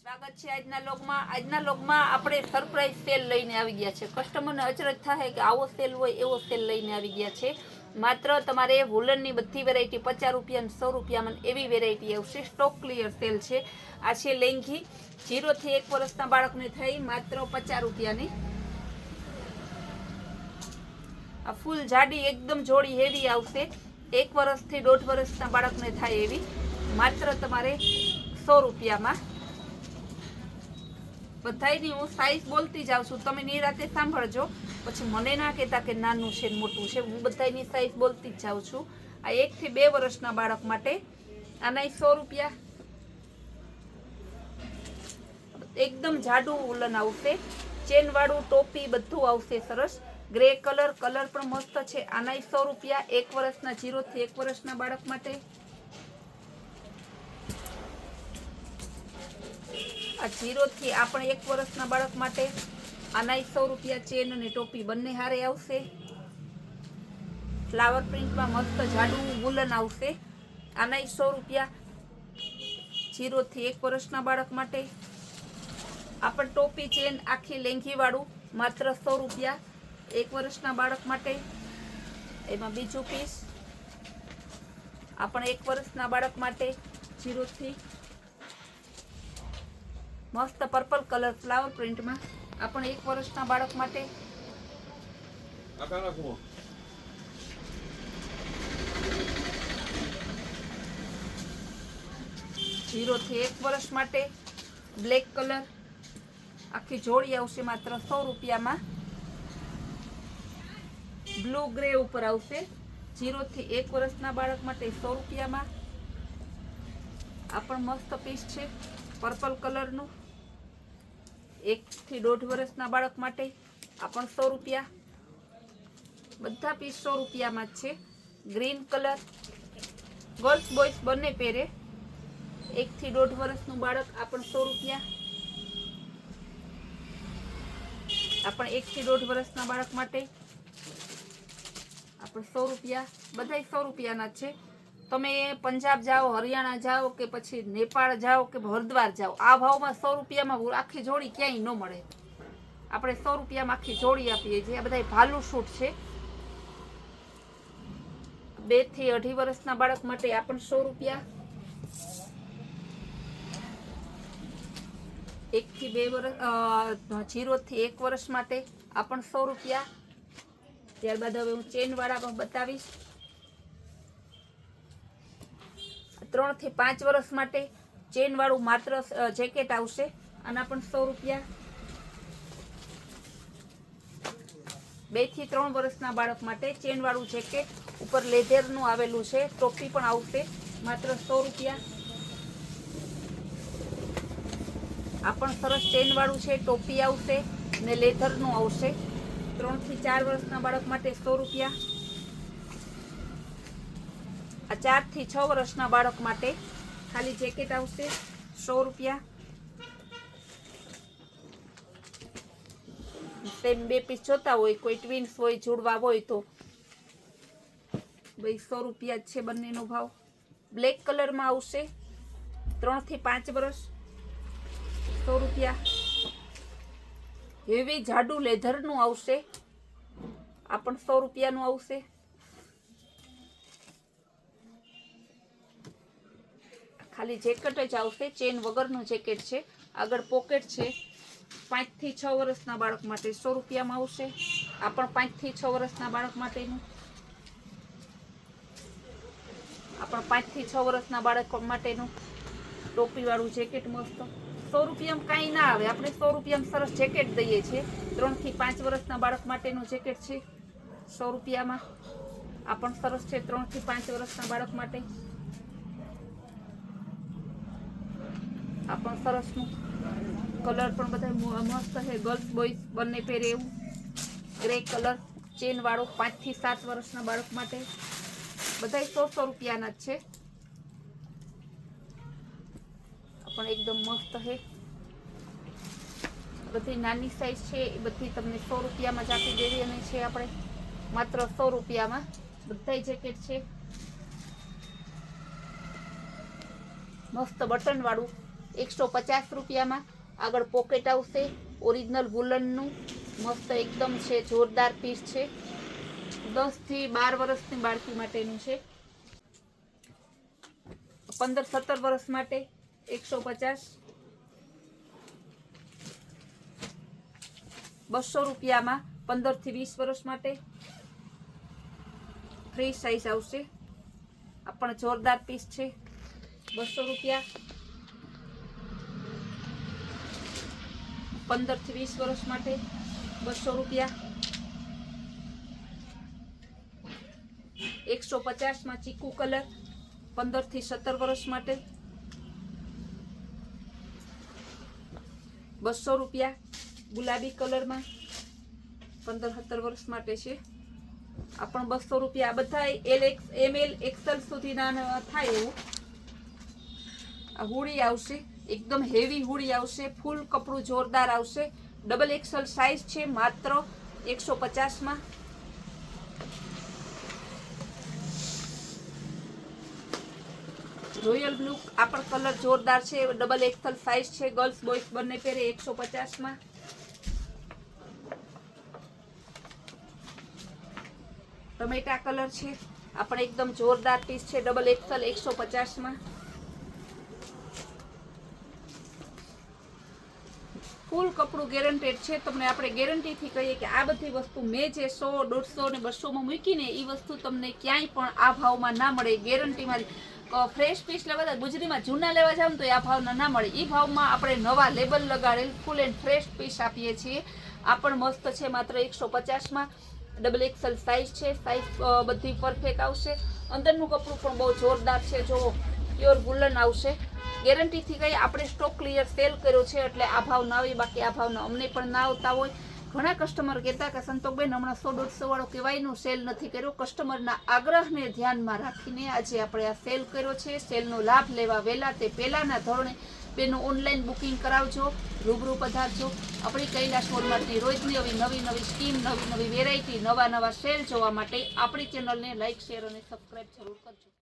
સ્વાગત છે આજના લોગમાં આપણે સરપ્રાઈઝ સેલ લઈને આવી ગયા છે। કસ્ટમરને અચરજ થાય કે આવો સેલ હોય એવો સેલ લઈને આવી ગયા છે। માત્ર તમારે વુલનની બધી વેરાયટી 50 રૂપિયા અને 100 રૂપિયામાં એવી વેરાયટી આવશે। સ્ટોક ક્લિયર સેલ છે। આ છે લેંઘી 0 થી 1 વર્ષના બાળકને થઈ માત્ર 50 રૂપિયાની। આ ફૂલ જાડી એકદમ જોડી હેવી આવશે। 1 વર્ષથી 1.5 વર્ષના બાળકને થાય એવી માત્ર તમારે 100 રૂપિયામાં। બધાયની હું સાઈઝ બોલતી જાઉં છું, તમે નિરાતે સાંભળજો, પછી મને ના કહેતા કે નાનું છે મોટું છે। હું બધાયની સાઈઝ બોલતી જ જાઉં છું। આ 1 થી 2 વર્ષના બાળક માટે આના 100 રૂપિયા। એકદમ જાડું ઉલન આવશે, ચેન વાળું ટોપી બધું આવશે સરસ। ગ્રે કલર પણ મસ્ત છે। આના 100 રૂપિયા 1 વર્ષના 0 થી 1 વર્ષના બાળક માટે। આ 0 થી આપણે 1 વર્ષના બાળક માટે આના 100 રૂપિયા ચેન અને ટોપી બંને હારે આવશે। ફ્લાવર પ્રિન્ટમાં મસ્ત જાડું વુલન આવશે। આના 100 રૂપિયા 0 થી 1 વર્ષના બાળક માટે। આપણ ટોપી ચેન આખી લેંઘી વાળું માત્ર 100 રૂપિયા 1 વર્ષના બાળક માટે। એમાં બીજું પીસ આપણે 1 વર્ષના બાળક માટે 0 થી મસ્ત પર્પલ કલર ફ્લાવર પ્રિન્ટમાં આપણે 1 વર્ષના બાળક માટે। 0 થી 1 વર્ષ માટે બ્લેક કલર આખી જોડી આવશે માત્ર 100 રૂપિયામાં। બ્લુ ગ્રે ઉપર આવશે 0 થી 1 વર્ષના બાળક માટે 100 રૂપિયામાં। આ પણ મસ્ત પીસ છે પર્પલ કલરનું 1 થી 1.5 વર્ષના બાળક માટે આ પણ 100 રૂપિયા। બધા પીસ 100 રૂપિયામાં જ છે। ગ્રીન કલર ગર્લ્સ બોયઝ બંને પહેરે। 1 થી 1.5 વર્ષનું બાળક આ પણ 100 રૂપિયા। આ પણ 1 થી 1.5 વર્ષના બાળક માટે આ પણ 100 રૂપિયા। બધા 100 રૂપિયાના જ છે। તમે પંજાબ જાઓ, હરિયાણા જાઓ કે પછી નેપાળ જાઓ કે હરિદ્વાર જાઓ, આ ભાવમાં 100 રૂપિયામાં આખી જોડી ક્યાંય ન મળે। આપણે 100 રૂપિયામાં આખી જોડી આપીએ છીએ। આ બધા ભાલુ સૂટ છે 2 થી 2.5 વર્ષના બાળક માટે આ પણ 100 રૂપિયા। 1 થી 2 વર્ષ 0 થી 1 વર્ષ માટે આ પણ 100 રૂપિયા। ત્યારબાદ હવે હું ચેન વાળા પણ બતાવીશ। 3 થી 5 વર્ષ માટે ચેન વાળું માત્ર જેકેટ આવશે, આના પણ 100 રૂપિયા। 2 થી 3 વર્ષના બાળક માટે ચેન વાળું જેકેટ ઉપર લેધરનું આવેલું છે, ટોપી પણ આવશે માત્ર 100 રૂપિયા। આ પણ સરસ ચેન વાળું છે, ટોપી આવશે ને લેધરનું આવશે। 3 થી 4 વર્ષના બાળક માટે 100 રૂપિયા। આ 4 થી 6 વર્ષના બાળક માટે ખાલી જેકેટ આવશે 100 રૂપિયા। તેમ 2 પીસ જોતા હોય, કોઈ ટ્વિન્સ હોય, જોડવા હોય તો 100 રૂપિયા જ છે બંનેનો ભાવ। બ્લેક કલરમાં આવશે 3 થી 5 વર્ષ 100 રૂપિયા। હેવી જાડું લેધરનું આવશે, આ પણ 100 રૂપિયાનું આવશે। ખાલી જેકેટ જ આવશે, ચેન વગરનું જેકેટ છે, આગળ પોકેટ છે। 5 થી 6 વર્ષના બાળક માટે 100 રૂપિયામાં આવશે। આ પણ 5 થી 6 વર્ષના બાળક માટેનું। આ પણ 5 થી 6 વર્ષના બાળક માટેનું ટોપી વાળું જેકેટ મસ્ત 100 રૂપિયામાં કાંઈ ના આવે। આપણે 100 રૂપિયામાં સરસ જેકેટ દઈએ છીએ। 3 થી 5 વર્ષના બાળક માટેનું જેકેટ છે 100 રૂપિયામાં। આ પણ સરસ છે 3 થી 5 વર્ષના બાળક માટે। આ પણ સરસનું કલર પણ બધા મસ્ત છે, ગર્લ્સ બોયઝ બંને પહેરે એવું। ગ્રે કલર ચેન વાળો 5 થી 7 વર્ષના બાળક માટે બધા 100 રૂપિયાના જ છે। આ પણ એકદમ મસ્ત છે। બધી નાની સાઈઝ છે એ બધી તમને 100 રૂપિયામાં જ આપી દેવાની છે આપણે, માત્ર 100 રૂપિયામાં બધાય જેકેટ છે। મસ્ત બટન વાળું 150 રૂપિયામાં. આગળ પોકેટ આવશે ઓરિજિનલ વુલનનું, મસ્ત એકદમ છે, જોરદાર પીસ છે. 10 થી 12 વર્ષની બાળકી માટેનું છે. 15-17 વર્ષ માટે 150. 200 રૂપિયામાં 15 થી 20 વર્ષ માટે ફ્રી સાઈઝ આવશે. આ પણ જોરદાર પીસ છે. 200 રૂપિયા. 15 થી 20 વર્ષ માટે 200 રૂપિયા. 150 માં ચીકુ કલર 15 થી 17 વર્ષ માટે 200 રૂપિયા. ગુલાબી કલરમાં 15-17 વર્ષ માટે છે. આ પણ 200 રૂપિયા. આ બધા ML XL સુધીના થાય એવું. આ હુડી આવશે, એકદમ હેવી હુડી આવશે, ફૂલ કપડું જોરદાર આવશે. ડબલ XL સાઈઝ છે, માત્ર 150 માં. રોયલ બ્લુ, આ પણ કલર જોરદાર છે, ડબલ XL સાઈઝ છે, ગર્લ્સ બોયઝ બંને પહેરે. 150 માં. ટમેટા કલર છે, આ પણ એકદમ જોરદાર પીસ છે, ડબલ XL 150 માં. ફૂલ કપડું ગેરંટેડ છે. તમને આપણે ગેરંટીથી કહીએ કે આ બધી વસ્તુ મેં જે 100, 150 ને 200 માં મૂકીને એ વસ્તુ તમને ક્યાંય પણ આ ભાવમાં ના મળે. ગેરંટી મારી. ફ્રેશ પીસ લેવા, ગુજરીમાં જૂના લેવા જાવ તો આ ભાવના ના મળે. એ ભાવમાં આપણે નવા લેબલ લગાડેલ ફૂલ એન્ડ ફ્રેશ પીસ આપીએ છીએ. આ પણ મસ્ત છે, માત્ર 150 માં. ડબલ XL સાઈઝ છે, સાઈઝ બધી પરફેક્ટ આવશે. અંદરનું કપડું પણ બહુ જોરદાર છે. જો પ્યોર વુલન આવશે. ગેરંટીથી કઈ આપણે સ્ટોક ક્લિયર સેલ કર્યો છે એટલે આ ભાવ ના આવે. બાકી આ ભાવના અમને પણ ના આવતા હોય. ઘણા કસ્ટમર કહેતા કે સંતોકબેન હમણાં 100-150 વાળો કહેવાયનું સેલ નથી કર્યો. કસ્ટમરના આગ્રહને ધ્યાનમાં રાખીને આજે આપણે આ સેલ કર્યો છે. સેલનો લાભ લેવા વહેલા તે પહેલાના ધોરણે બેનું ઓનલાઈન બુકિંગ કરાવજો, રૂબરૂ પધારજો. આપણી કૈલાશ મોલમાંથી રોજની નવી સ્કીમ, નવી વેરાયટી, નવા સેલ જોવા માટે આપણી ચેનલને લાઈક, શેર અને સબસ્ક્રાઈબ જરૂર કરજો.